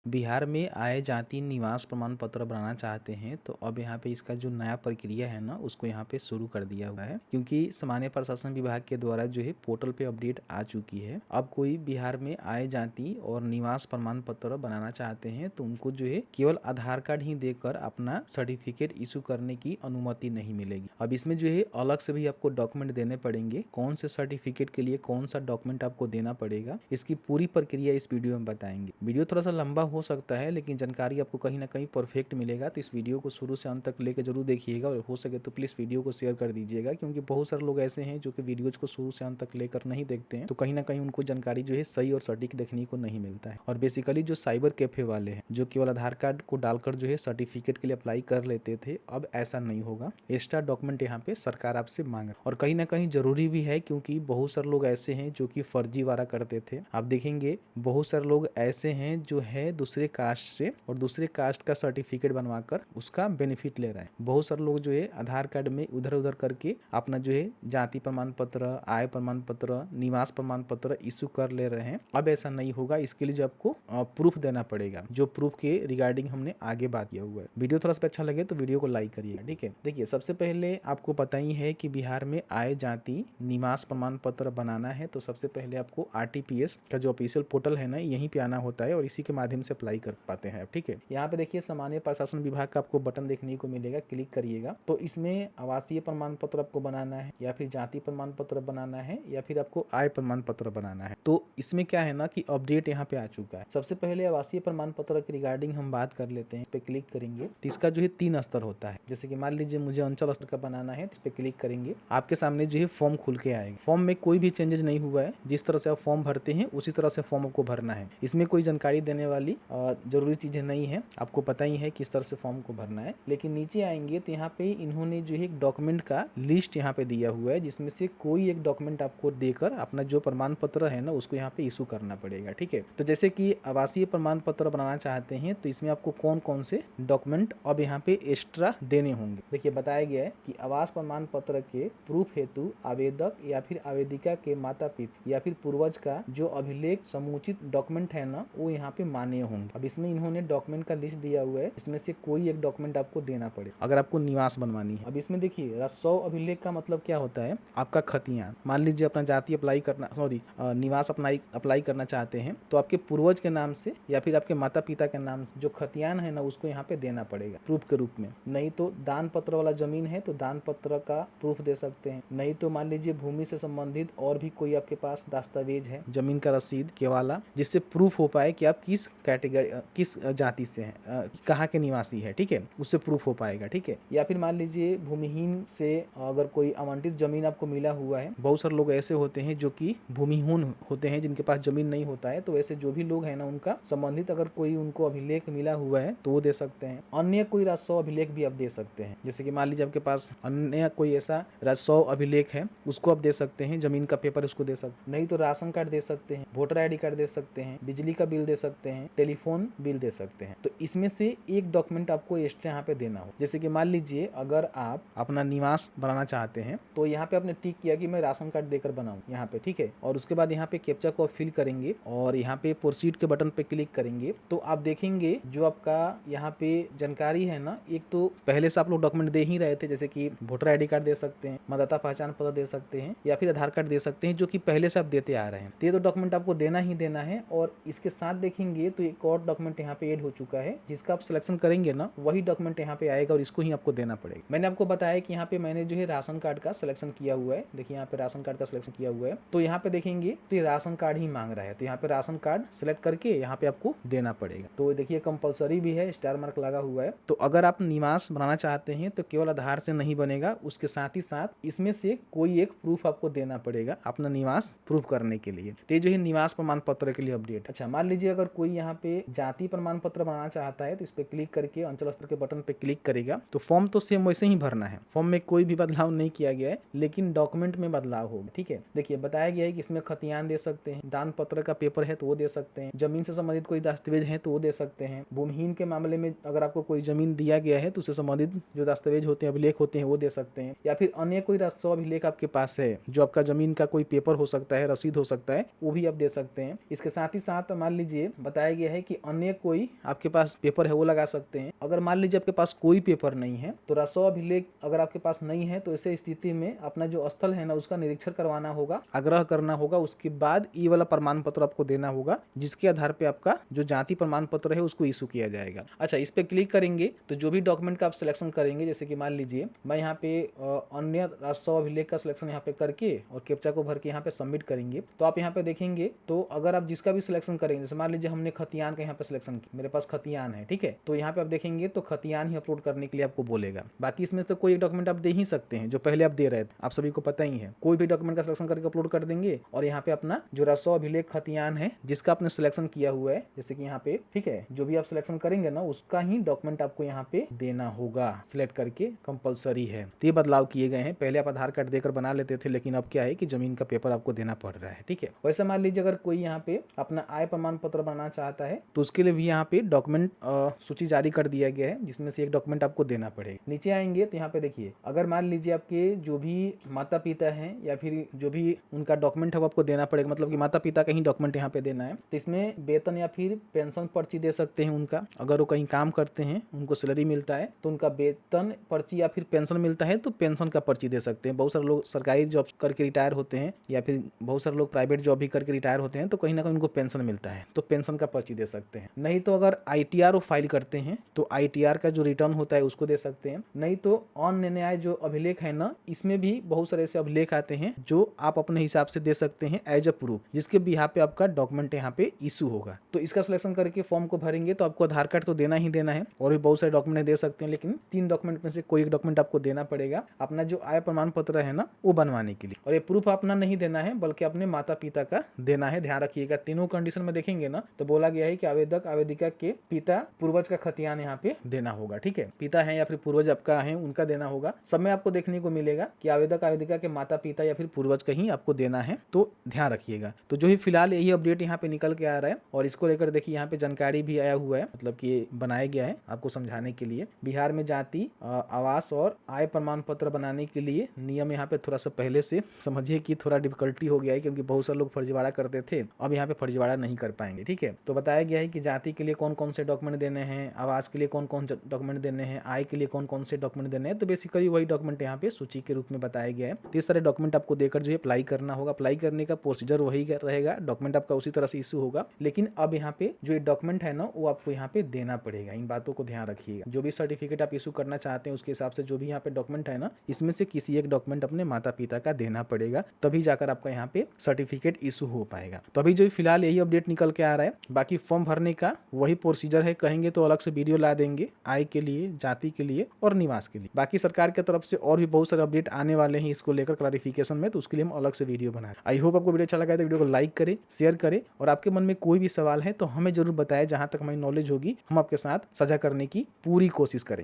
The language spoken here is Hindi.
बिहार में आय जाति निवास प्रमाण पत्र बनाना चाहते हैं तो अब यहाँ पे इसका जो नया प्रक्रिया है ना उसको यहाँ पे शुरू कर दिया हुआ है, क्योंकि सामान्य प्रशासन विभाग के द्वारा जो है पोर्टल पे अपडेट आ चुकी है। अब कोई बिहार में आय जाति और निवास प्रमाण पत्र बनाना चाहते हैं तो उनको जो है केवल आधार कार्ड ही देकर अपना सर्टिफिकेट इशू करने की अनुमति नहीं मिलेगी। अब इसमें जो है अलग से भी आपको डॉक्यूमेंट देने पड़ेंगे। कौन से सर्टिफिकेट के लिए कौन सा डॉक्यूमेंट आपको देना पड़ेगा, इसकी पूरी प्रक्रिया इस वीडियो में बताएंगे। वीडियो थोड़ा सा लंबा हो सकता है लेकिन जानकारी आपको कहीं ना कहीं परफेक्ट मिलेगा, तो इस वीडियो को शुरू से अंत तक लेकर जरूर देखिएगा और हो सके तो प्लीज़ वीडियो को शेयर कर दीजिएगा, क्योंकि बहुत सारे लोग ऐसे हैं जो कि वीडियोज को शुरू से अंत तक लेकर नहीं देखते हैं, तो कहीं ना कहीं उनको जानकारी जो है सही और सटीक देखने को नहीं मिलता है। और बेसिकली जो साइबर कैफे वाले हैं जो केवल आधार कार्ड को डालकर जो है सर्टिफिकेट के लिए अप्लाई कर लेते थे, अब ऐसा नहीं होगा। एक्स्ट्रा डॉक्यूमेंट यहाँ पे सरकार आपसे मांग रही और कहीं ना कहीं जरूरी भी है, क्योंकि बहुत सारे लोग ऐसे हैं जो कि फर्जीवाड़ा करते थे। आप देखेंगे बहुत सारे लोग ऐसे हैं जो है दूसरे कास्ट से और दूसरे कास्ट का सर्टिफिकेट बनवाकर उसका बेनिफिट ले रहे हैं। बहुत सारे लोग जो है आधार कार्ड में उधर उधर करके अपना जो है जाति प्रमाण पत्र, आय प्रमाण पत्र, निवास प्रमाण पत्र इशू कर ले रहे हैं। अब ऐसा नहीं होगा। इसके लिए जो आपको प्रूफ देना पड़ेगा, जो प्रूफ के रिगार्डिंग हमने आगे बात किया हुआ है। वीडियो थोड़ा सा अच्छा लगे तो वीडियो को लाइक करिएगा, ठीक है। देखिए, सबसे पहले आपको पता ही है कि बिहार में आय जाति निवास प्रमाण पत्र बनाना है तो सबसे पहले आपको आरटीपीएस का जो ऑफिशियल पोर्टल है ना, यहीं पे आना होता है और इसी के माध्यम से अप्लाई कर पाते हैं आप, ठीक है। यहाँ पे देखिए सामान्य प्रशासन विभाग का आपको बटन देखने को मिलेगा, क्लिक करिएगा तो इसमें आवासीय प्रमाण पत्र आपको बनाना है या फिर जाति प्रमाण पत्र बनाना है या फिर आपको आय प्रमाण पत्र बनाना है। तो इसमें क्या है ना कि अपडेट यहाँ पे आ चुका है। सबसे पहले आवासीय प्रमाण पत्र के रिगार्डिंग हम बात कर लेते हैं। इस पे क्लिक करेंगे तो इसका जो है 3 स्तर होता है। जैसे कि मान लीजिए मुझे अंचल स्तर का बनाना है, इस पे क्लिक करेंगे, आपके सामने जो है फॉर्म खुल के आएगा। फॉर्म में कोई भी चेंजेस नहीं हुआ है, जिस तरह से आप फॉर्म भरते हैं उसी तरह से फॉर्म आपको भरना है। इसमें कोई जानकारी देने वाली जरूरी चीजें नहीं है, आपको पता ही है किस तरह से फॉर्म को भरना है। लेकिन नीचे आएंगे तो यहाँ पे इन्होंने जो है एक डॉक्यूमेंट का लिस्ट यहाँ पे दिया हुआ है, जिसमें से कोई एक डॉक्यूमेंट आपको देकर अपना जो प्रमाण पत्र है ना उसको यहाँ पे इशू करना पड़ेगा, ठीक है। तो जैसे कि आवासीय प्रमाण पत्र बनाना चाहते हैं तो इसमें आपको कौन कौन से डॉक्यूमेंट अब यहाँ पे एक्स्ट्रा देने होंगे। देखिए, बताया गया है कि आवास प्रमाण पत्र के प्रूफ हेतु आवेदक या फिर आवेदिका के माता पिता या फिर पूर्वज का जो अभिलेख समुचित डॉक्यूमेंट है ना वो यहाँ पे मान्य होंगे। अब इसमें इन्होंने डॉक्यूमेंट का लिस्ट दिया हुआ है, इसमें से कोई एक डॉक्यूमेंट आपको देना पड़े अगर आपको निवास बनवानी है। अब इसमें देखिए रसौ अभिलेख का मतलब क्या होता है, आपका खतियान। मान लीजिए अपना जाति अप्लाई करना, निवास अप्लाई करना चाहते हैं तो आपके पूर्वज के नाम से या फिर आपके माता पिता के नाम से जो खतियान है ना उसको यहाँ पे देना पड़ेगा प्रूफ के रूप में। नहीं तो दान पत्र वाला जमीन है तो दान पत्र का प्रूफ दे सकते हैं। नहीं तो मान लीजिए भूमि से संबंधित और भी कोई आपके पास दस्तावेज है, जमीन का रसीद केवाला, जिससे प्रूफ हो पाए कि आप किस कैटेगरी, किस जाति से हैं, कहाँ के निवासी है, ठीक है, उससे प्रूफ हो पाएगा, ठीक है। या फिर मान लीजिए भूमिहीन से अगर कोई आवंटित जमीन आपको मिला हुआ है, बहुत सारे लोग ऐसे होते हैं जो कि भूमिहीन होते हैं जिनके पास जमीन नहीं होता है, तो ऐसे जो भी लोग हैं ना उनका संबंधित अगर कोई उनको अभिलेख मिला हुआ है तो वो दे सकते हैं। अन्य कोई राजस्व अभिलेख भी आप दे सकते हैं, जैसे कि मान लीजिए आपके पास अन्य कोई ऐसा राजस्व अभिलेख है उसको आप दे सकते हैं, जमीन का पेपर उसको दे सकते हैं। नहीं तो राशन कार्ड दे सकते हैं, वोटर आईडी कार्ड दे सकते हैं, बिजली का बिल दे सकते हैं, टेलीफोन बिल दे सकते हैं। तो इसमें से एक डॉक्यूमेंट आपको एक्स्ट्रा यहाँ पे देना हो। जैसे कि मान लीजिए अगर आप अपना निवास बनाना चाहते हैं तो यहाँ पे आपने टिक किया कि मैं राशन कार्ड देकर बनाऊं यहाँ पे, ठीक है। और उसके बाद यहाँ पे कैप्चा को फिल करेंगे और यहाँ पे प्रोसीड के बटन पे क्लिक करेंगे तो आप देखेंगे जो आपका यहाँ पे जानकारी है ना, एक तो पहले से आप लोग डॉक्यूमेंट दे ही रहे थे, जैसे कि वोटर आईडी कार्ड दे सकते हैं, मतदाता पहचान पत्र दे सकते हैं या फिर आधार कार्ड दे सकते हैं, जो कि पहले से आप देते आ रहे हैं। तो ये तो डॉक्यूमेंट आपको देना ही देना है। और इसके साथ देखेंगे तो एक और डॉक्यूमेंट यहाँ पे ऐड हो चुका है, जिसका आप सिलेक्शन करेंगे ना वही डॉक्यूमेंट यहाँ पे आएगा और इसको ही आपको देना पड़ेगा। मैंने आपको बताया कि यहाँ पे मैंने जो है राशन कार्ड का सिलेक्शन किया हुआ है। देखिए यहाँ पे राशन कार्ड का सिलेक्शन किया हुआ है, तो यहाँ पे देखेंगे तो ये राशन कार्ड ही मांग रहा है, तो यहाँ पे राशन कार्ड सिलेक्ट करके यहाँ पे आपको देना पड़ेगा। तो देखिए कंपलसरी भी है, स्टार मार्क लगा हुआ है। तो अगर आप निवास बनाना चाहते हैं तो केवल आधार से नहीं बनेगा, उसके साथ ही साथ इसमें से कोई एक प्रूफ आपको देना पड़ेगा अपना निवास प्रूफ करने के लिए। तो ये जो है निवास प्रमाण पत्र के लिए अपडेट। अच्छा, मान लीजिए अगर कोई यहाँ पे जाति प्रमाण पत्र बनाना चाहता है तो इस पे क्लिक करके अंचल स्तर के बटन पे क्लिक करेगा तो फॉर्म तो सेम वैसे ही भरना है, फॉर्म में कोई भी बदलाव नहीं किया गया है, लेकिन डॉक्यूमेंट में बदलाव होगा, ठीक है। देखिए बताया गया है कि इसमें खतियान दे सकते हैं, दान पत्र का पेपर है तो वो दे सकते हैं, जमीन से संबंधित कोई दस्तावेज है तो वो दे सकते हैं, भूमिहीन के मामले में अगर आपको कोई जमीन दिया गया है तो उससे संबंधित जो दस्तावेज होते हैं, अभिलेख होते हैं वो दे सकते हैं, या फिर अन्य कोई राजस्व अभिलेख आपके पास है जो आपका जमीन का कोई पेपर हो सकता है, रसीद हो सकता है, वो भी आप दे सकते हैं। इसके साथ ही साथ मान लीजिए बताया गया है है कि अन्य कोई आपके पास पेपर है वो लगा सकते हैं। अगर मान लीजिए आपके पास कोई पेपर नहीं है तो राजस्व अभिलेख अगर आपके पास नहीं है तो ऐसे स्थिति में अपना जो स्थल है ना उसका निरीक्षण करवाना होगा, आग्रह करना होगा, उसके बाद ये वाला प्रमाण पत्र आपको देना होगा जिसके आधार पे आपका जो जाति प्रमाण पत्र है उसको इशू किया जाएगा। अच्छा, इस पे क्लिक करेंगे तो जो भी डॉक्यूमेंट का आप सिलेक्शन करेंगे, जैसे कि मान लीजिए मैं यहाँ पे अन्य राजस्व अभिलेख का सिलेक्शन यहाँ पे करके और कैप्चा को भर के यहाँ पे सबमिट करेंगे तो आप यहाँ पे देखेंगे तो अगर आप जिसका भी सिलेक्शन करेंगे, जैसे मान लीजिए हमने खतियान का यहाँ पे सिलेक्शन किया, मेरे पास खतियान है, ठीक है, तो यहाँ पे आप देखेंगे तो खतियान ही अपलोड करने के लिए आपको बोलेगा। बाकी इसमें से कोई एक डॉक्यूमेंट आप दे ही सकते हैं जो पहले आप दे रहे थे, आप सभी को पता ही है। कोई भी डॉक्यूमेंट का सिलेक्शन करके अपलोड कर देंगे और यहाँ पे अपना जो राजस्व अभिलेख खतियान है जिसका आपने सिलेक्शन किया हुआ है, जैसे कि यहाँ पे, ठीक है, जो भी आप सिलेक्शन करेंगे ना उसका ही डॉक्यूमेंट आपको यहाँ पे देना होगा, सिलेक्ट करके कंपलसरी है। तो ये बदलाव किए गए हैं। पहले आप आधार कार्ड देकर बना लेते थे, लेकिन अब क्या है कि जमीन का पेपर आपको देना पड़ रहा है, ठीक है। वैसे मान लीजिए अगर कोई यहाँ पे अपना आय प्रमाण पत्र बनाना चाहता है तो उसके लिए भी यहाँ पे डॉक्यूमेंट सूची जारी कर दिया गया है जिसमें से एक डॉक्यूमेंट आपको देना पड़ेगा। नीचे आएंगे तो यहाँ पे देखिए, अगर मान लीजिए आपके जो भी माता पिता हैं या फिर जो भी उनका डॉक्यूमेंट है वो आपको देना पड़ेगा, मतलब कि माता पिता का ही डॉक्यूमेंट यहाँ पे देना है, तो इसमें वेतन या फिर पेंशन पर्ची दे सकते हैं उनका। अगर वो कहीं काम करते हैं, उनको सैलरी मिलता है तो उनका वेतन पर्ची या फिर पेंशन मिलता है तो पेंशन का पर्ची दे सकते हैं। बहुत सारे लोग सरकारी जॉब करके रिटायर होते हैं या फिर बहुत सारे लोग प्राइवेट जॉब भी करके रिटायर होते हैं तो कहीं ना कहीं उनको पेंशन मिलता है तो पेंशन का पर्ची दे सकते हैं। नहीं तो अगर ITR फाइल करते हैं तो ITR का जो रिटर्न होता है उसको दे सकते हैं। नहीं तो अन्य न्याय जो अभिलेख है ना, इसमें भी बहुत सारे ऐसे अभिलेख आते हैं जो आप अपने हिसाब से दे सकते हैं एज अ प्रूफ, जिसके बिहाफ पे आपका डॉक्यूमेंट यहाँ पे इशू होगा। तो इसका सिलेक्शन करके फॉर्म को भरेंगे तो आपको आधार कार्ड तो देना ही देना है और भी बहुत सारे डॉक्यूमेंट दे सकते हैं, लेकिन 3 डॉक्यूमेंट में से कोई एक डॉक्यूमेंट आपको देना पड़ेगा अपना जो आय प्रमाण पत्र है ना वो बनवाने के लिए। और ये प्रूफ अपना नहीं देना है बल्कि अपने माता पिता का देना है। ध्यान रखिएगा, तीनों कंडीशन में देखेंगे ना तो बोला गया है कि आवेदक आवेदिका के पिता पूर्वज का खतियान यहाँ पे देना होगा, ठीक है, पिता है या फिर पूर्वज आपका है उनका देना होगा। सब में आपको देखने को मिलेगा कि आवेदक आवेदिका के माता पिता या फिर पूर्वज का ही आपको देना है, तो ध्यान रखिएगा। तो जो ही फिलहाल यही अपडेट यहाँ पे निकल के आ रहा है और इसको लेकर देखिए यहाँ पे जानकारी भी आया हुआ है, मतलब कि बनाया गया है आपको समझाने के लिए। बिहार में जाति आवास और आय प्रमाण पत्र बनाने के लिए नियम यहाँ पे थोड़ा सा पहले से समझिए कि थोड़ा डिफिकल्टी हो गया है क्योंकि बहुत सारे लोग फर्जीवाड़ा करते थे, अब यहाँ पे फर्जीवाड़ा नहीं कर पाएंगे, ठीक है। तो बताया गया है कि जाति के लिए कौन कौन से डॉक्यूमेंट देने हैं, आवास के लिए कौन कौन से डॉक्यूमेंट देने हैं, आय के लिए कौन कौन से डॉक्यूमेंट देने हैं। तो बेसिकली वही डॉक्यूमेंट यहाँ पे सूची के रूप में बताया गया है। तो सारे डॉक्यूमेंट आपको देकर जो है अप्लाई करना होगा। अप्लाई करने का प्रोसीजर वही रहेगा, डॉक्यूमेंट आपका उसी तरह से इशू होगा, लेकिन अब यहाँ पे जो डॉक्यूमेंट है ना वो आपको यहाँ पे देना पड़ेगा। इन बातों को ध्यान रखिएगा। जो भी सर्टिफिकेट आप इशू करना चाहते हैं उसके हिसाब से जो भी यहाँ पे डॉक्यूमेंट है ना, इसमें से किसी एक डॉक्यूमेंट अपने माता पिता का देना पड़ेगा, तभी जाकर आपका यहाँ पे सर्टिफिकेट इशू हो पाएगा। तो अभी जो फिलहाल यही अपडेट निकल के आ रहा है। बाकी फॉर्म भरने का वही प्रोसीजर है, कहेंगे तो अलग से वीडियो ला देंगे आय के लिए, जाति के लिए और निवास के लिए। बाकी सरकार की तरफ से और भी बहुत सारे अपडेट आने वाले हैं इसको लेकर क्लैरिफिकेशन में, तो उसके लिए हम अलग से वीडियो बनाए। आई होप आपको वीडियो अच्छा लगा है तो वीडियो को लाइक करें, शेयर करें और आपके मन में कोई भी सवाल है तो हमें जरूर बताएं। जहां तक हमारी नॉलेज होगी हम आपके साथ साझा करने की पूरी कोशिश करेंगे।